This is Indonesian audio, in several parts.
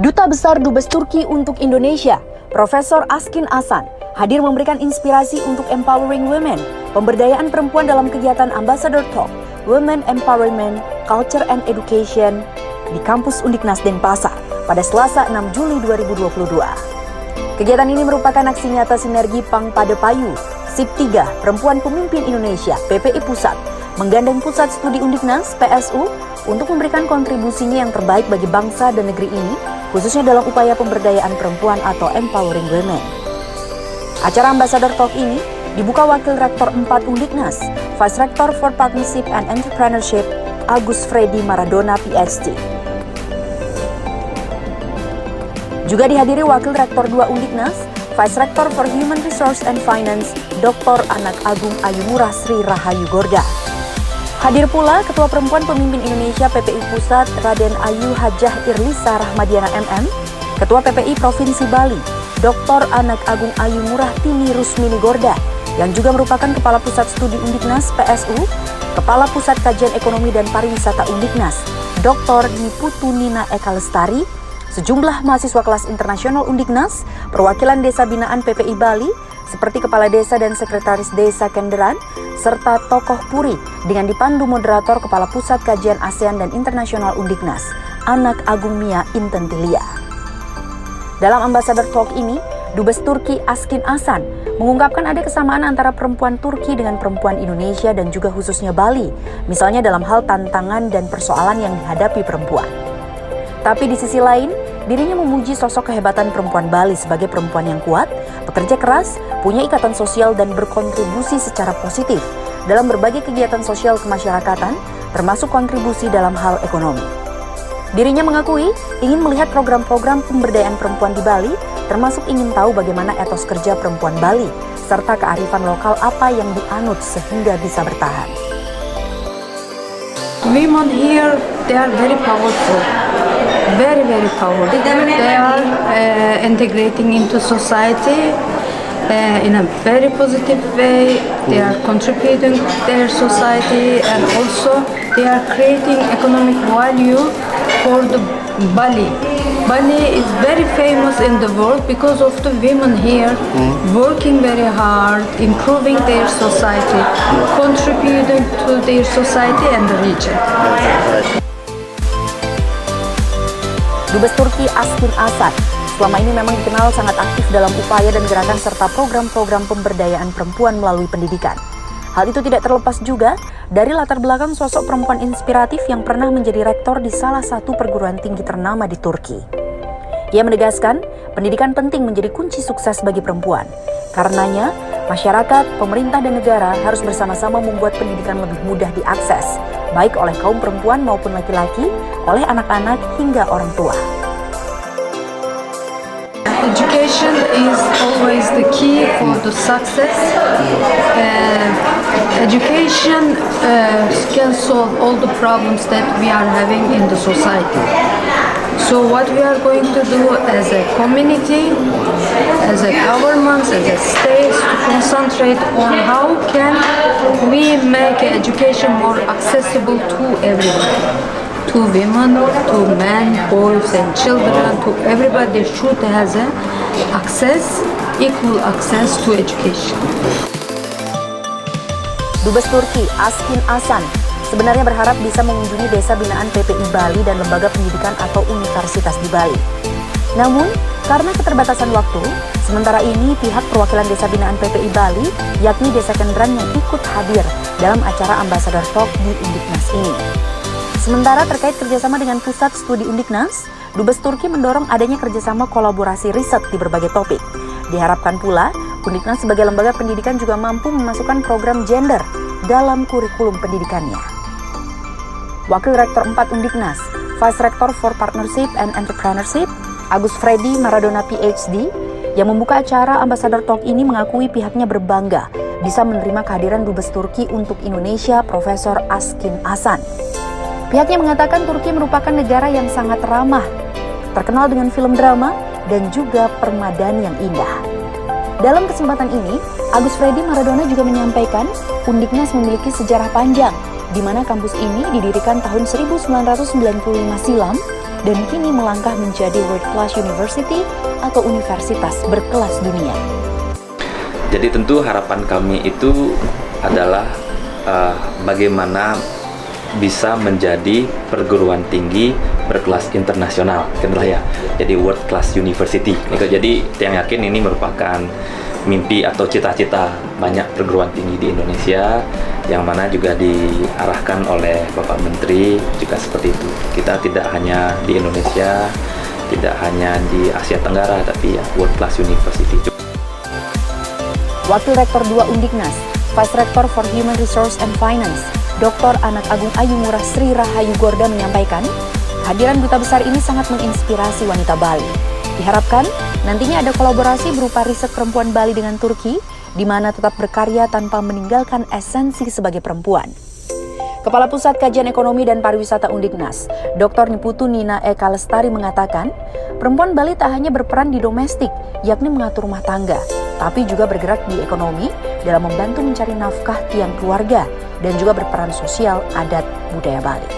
Duta Besar Dubes Turki untuk Indonesia, Profesor Askin Asan, hadir memberikan inspirasi untuk empowering women, pemberdayaan perempuan dalam kegiatan Ambassador Talk, Women Empowerment, Culture and Education di kampus Undiknas Denpasar pada Selasa 6 Juli 2022. Kegiatan ini merupakan aksi nyata sinergi Pang Padepayu, SIP 3, Perempuan Pemimpin Indonesia, PPI Pusat, menggandeng Pusat Studi Undiknas, PSU, untuk memberikan kontribusinya yang terbaik bagi bangsa dan negeri ini, khususnya dalam upaya pemberdayaan perempuan atau empowering women. Acara Ambassador Talk ini dibuka Wakil Rektor 4 Undiknas, Vice Rector for Partnership and Entrepreneurship, Agus Freddy Maradona, PhD. Juga dihadiri Wakil Rektor 2 Undiknas, Vice Rector for Human Resource and Finance, Dr. Anak Agung Ayumurah Sri Rahayu Gorga. Hadir pula Ketua Perempuan Pemimpin Indonesia PPI Pusat Raden Ayu Hajah Irlisa Rahmadiana MM, Ketua PPI Provinsi Bali, Dr. Anak Agung Ayumurah Tini Rusmini Gorda, yang juga merupakan Kepala Pusat Studi Undiknas PSU, Kepala Pusat Kajian Ekonomi dan Pariwisata Undiknas, Dr. Niputu Nina Eka Lestari, sejumlah mahasiswa kelas internasional Undiknas, perwakilan Desa Binaan PPI Bali, seperti Kepala Desa dan Sekretaris Desa Kenderan, serta tokoh Puri dengan dipandu moderator Kepala Pusat Kajian ASEAN dan Internasional Undiknas, Anak Agung Mia Intentilia. Dalam Ambassador Talk ini, Dubes Turki Askin Asan mengungkapkan ada kesamaan antara perempuan Turki dengan perempuan Indonesia dan juga khususnya Bali, misalnya dalam hal tantangan dan persoalan yang dihadapi perempuan. Tapi di sisi lain, dirinya memuji sosok kehebatan perempuan Bali sebagai perempuan yang kuat, bekerja keras, punya ikatan sosial dan berkontribusi secara positif dalam berbagai kegiatan sosial kemasyarakatan, termasuk kontribusi dalam hal ekonomi. Dirinya mengakui ingin melihat program-program pemberdayaan perempuan di Bali, termasuk ingin tahu bagaimana etos kerja perempuan Bali, serta kearifan lokal apa yang dianut sehingga bisa bertahan. Women here, they are very powerful. Very powerful. They are integrating into society in a very positive way. They are contributing to their society, and also they are creating economic value for the Bali. Bali is very famous in the world because of the women here working very hard, improving their society, contributing to their society and the region. Dubes Turki Askin Asan selama ini memang dikenal sangat aktif dalam upaya dan gerakan serta program-program pemberdayaan perempuan melalui pendidikan. Hal itu tidak terlepas juga dari latar belakang sosok perempuan inspiratif yang pernah menjadi rektor di salah satu perguruan tinggi ternama di Turki. Ia menegaskan, pendidikan penting menjadi kunci sukses bagi perempuan. Karenanya, masyarakat, pemerintah dan negara harus bersama-sama membuat pendidikan lebih mudah diakses, baik oleh kaum perempuan maupun laki-laki, oleh anak-anak hingga orang tua. Education is always the key for the success. Education can solve all the problems that we are having in the society. So what we are going to do as a community, as a government, as a state, to concentrate on how can we make education more accessible to everyone. To women, to men, boys and children, to everybody should have equal access to education. Dubes Turki Askin Asan sebenarnya berharap bisa mengunjungi Desa Binaan PPI Bali dan lembaga pendidikan atau universitas di Bali. Namun, karena keterbatasan waktu, sementara ini pihak perwakilan Desa Binaan PPI Bali, yakni Desa Kenderan yang ikut hadir dalam acara Ambassador Talk di Undiknas ini. Sementara terkait kerjasama dengan Pusat Studi Undiknas, Dubes Turki mendorong adanya kerjasama kolaborasi riset di berbagai topik. Diharapkan pula, Undiknas sebagai lembaga pendidikan juga mampu memasukkan program gender dalam kurikulum pendidikannya. Wakil Rektor 4 Undiknas, Vice Rector for Partnership and Entrepreneurship, Agus Freddy Maradona PhD, yang membuka acara Ambassador Talk ini mengakui pihaknya berbangga bisa menerima kehadiran Dubes Turki untuk Indonesia, Profesor Askin Asan. Pihaknya mengatakan Turki merupakan negara yang sangat ramah, terkenal dengan film drama dan juga permadani yang indah. Dalam kesempatan ini, Agus Freddy Maradona juga menyampaikan Undiknas memiliki sejarah panjang, di mana kampus ini didirikan tahun 1995 silam dan kini melangkah menjadi World Class University atau universitas berkelas dunia. Jadi tentu harapan kami itu adalah bagaimana bisa menjadi perguruan tinggi berkelas internasional, ya. Jadi World Class University. Jadi yang yakin ini merupakan mimpi atau cita-cita banyak perguruan tinggi di Indonesia, yang mana juga diarahkan oleh Bapak Menteri juga seperti itu. Kita tidak hanya di Indonesia, tidak hanya di Asia Tenggara, tapi ya World Class University. Wakil Rektor 2 Undiknas, Vice Rector for Human Resource and Finance, Dr. Anak Agung Ayumurah Sri Rahayu Gorda menyampaikan, kehadiran duta besar ini sangat menginspirasi wanita Bali. Diharapkan nantinya ada kolaborasi berupa riset perempuan Bali dengan Turki, di mana tetap berkarya tanpa meninggalkan esensi sebagai perempuan. Kepala Pusat Kajian Ekonomi dan Pariwisata Undiknas, Dr. Niputu Nina Eka Lestari mengatakan, perempuan Bali tak hanya berperan di domestik, yakni mengatur rumah tangga, tapi juga bergerak di ekonomi dalam membantu mencari nafkah tiang keluarga dan juga berperan sosial adat budaya Bali.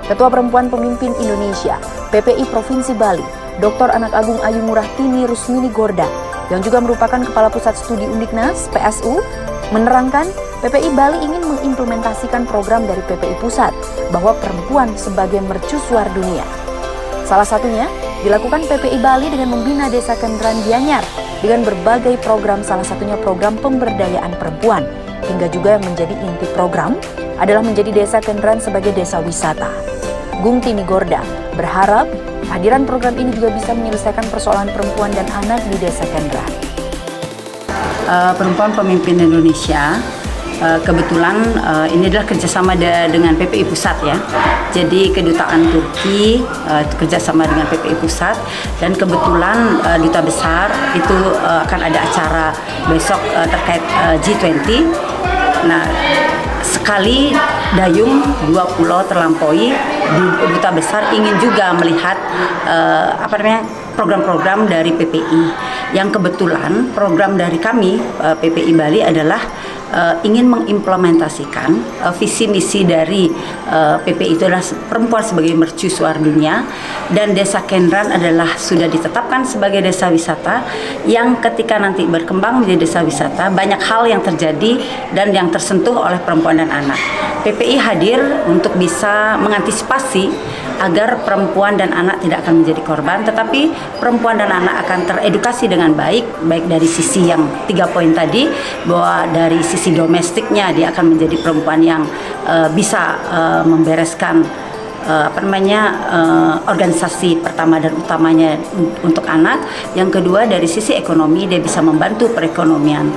Ketua Perempuan Pemimpin Indonesia, PPI Provinsi Bali, Dr. Anak Agung Ayumurah Tini Rusmini Gorda, yang juga merupakan Kepala Pusat Studi Undiknas, PSU, menerangkan PPI Bali ingin mengimplementasikan program dari PPI Pusat bahwa perempuan sebagai mercusuar dunia. Salah satunya dilakukan PPI Bali dengan membina Desa Kenderan Gianyar dengan berbagai program, salah satunya program pemberdayaan perempuan, hingga juga yang menjadi inti program adalah menjadi Desa Kenderan sebagai desa wisata. Gung Tini Gorda berharap kehadiran program ini juga bisa menyelesaikan persoalan perempuan dan anak di Desa Kenderan. Perempuan Pemimpin Indonesia, kebetulan ini adalah kerjasama dengan PPI Pusat ya. Jadi kedutaan Turki itu kerjasama dengan PPI Pusat, dan kebetulan duta besar itu akan ada acara besok terkait G20. Nah, sekali dayung 2 pulau terlampaui, duta besar ingin juga melihat program-program dari PPI, yang kebetulan program dari kami PPI Bali adalah ingin mengimplementasikan visi misi dari PPI itu adalah perempuan sebagai mercusuar dunia, dan Desa Kenderan adalah sudah ditetapkan sebagai desa wisata yang ketika nanti berkembang menjadi desa wisata banyak hal yang terjadi dan yang tersentuh oleh perempuan dan anak. PPI hadir untuk bisa mengantisipasi agar perempuan dan anak tidak akan menjadi korban, tetapi perempuan dan anak akan teredukasi dengan baik dari sisi yang 3 poin tadi, bahwa dari sisi domestiknya dia akan menjadi perempuan yang bisa membereskan organisasi pertama dan utamanya untuk anak. Yang kedua, dari sisi ekonomi dia bisa membantu perekonomian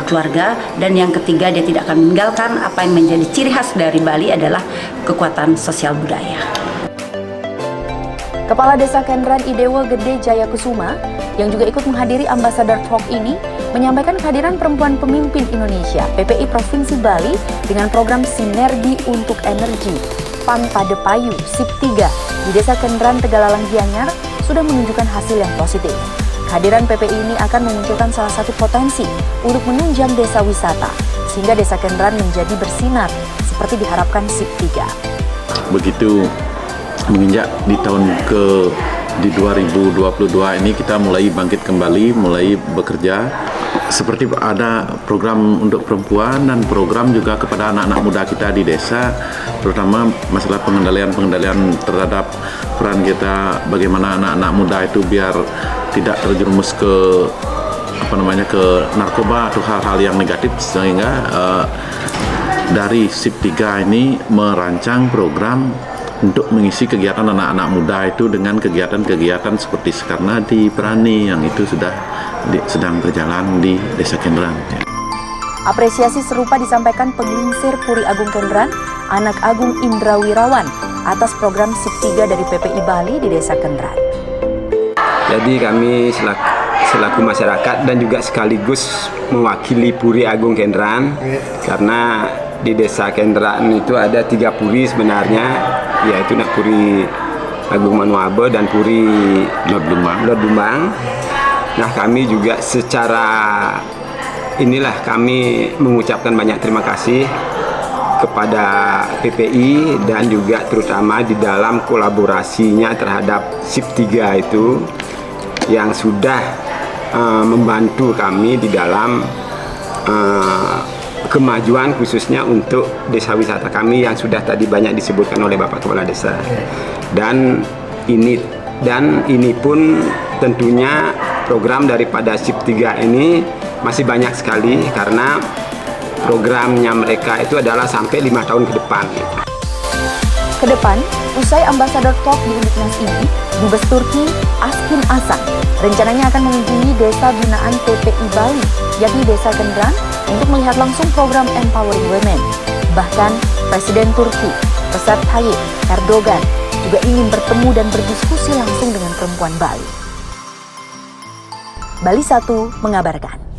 keluarga, dan yang ketiga dia tidak akan meninggalkan apa yang menjadi ciri khas dari Bali adalah kekuatan sosial budaya. Kepala Desa Kenderan Idewo Gede Jaya Kusuma, yang juga ikut menghadiri Ambassador Talk ini, menyampaikan kehadiran perempuan pemimpin Indonesia, PPI Provinsi Bali, dengan program Sinergi untuk Energi, PAN Padepayu, SIP 3, di Desa Kenderan Tegalalang Gianyar, sudah menunjukkan hasil yang positif. Kehadiran PPI ini akan memunculkan salah satu potensi untuk menunjang desa wisata, sehingga Desa Kenderan menjadi bersinar, seperti diharapkan SIP 3. Begitu menginjak di tahun di 2022 ini kita mulai bangkit kembali, mulai bekerja seperti ada program untuk perempuan dan program juga kepada anak-anak muda kita di desa, terutama masalah pengendalian terhadap peran kita, bagaimana anak-anak muda itu biar tidak terjerumus ke ke narkoba atau hal-hal yang negatif, sehingga dari SIP 3 ini merancang program untuk mengisi kegiatan anak-anak muda itu dengan kegiatan-kegiatan seperti Sekarnadi, Perani, yang itu sedang berjalan di Desa Kenderan. Apresiasi serupa disampaikan Penglingsir Puri Agung Kenderan, Anak Agung Indra Wirawan, atas program SIP 3 dari PPI Bali di Desa Kenderan. Jadi kami selaku masyarakat dan juga sekaligus mewakili Puri Agung Kenderan, karena di Desa Kenderan itu ada 3 puri sebenarnya, yaitu Puri Agung Manuabe dan Puri Lod Lumbang. Nah, kami juga secara kami mengucapkan banyak terima kasih kepada PPI dan juga terutama di dalam kolaborasinya terhadap SIP 3 itu yang sudah membantu kami di dalam kemajuan khususnya untuk desa wisata kami yang sudah tadi banyak disebutkan oleh Bapak Kepala Desa. Dan ini pun tentunya program daripada SIP 3 ini masih banyak sekali karena programnya mereka itu adalah sampai 5 tahun ke depan. Ke depan, usai Ambassador Talk di Undiknas ini, Dubes Turki Askin Asan rencananya akan mengunjungi desa binaan PPI Bali, yakni Desa Kendran, untuk melihat langsung program Empowering Women. Bahkan, Presiden Turki Recep Tayyip Erdogan juga ingin bertemu dan berdiskusi langsung dengan perempuan Bali. Bali 1 mengabarkan.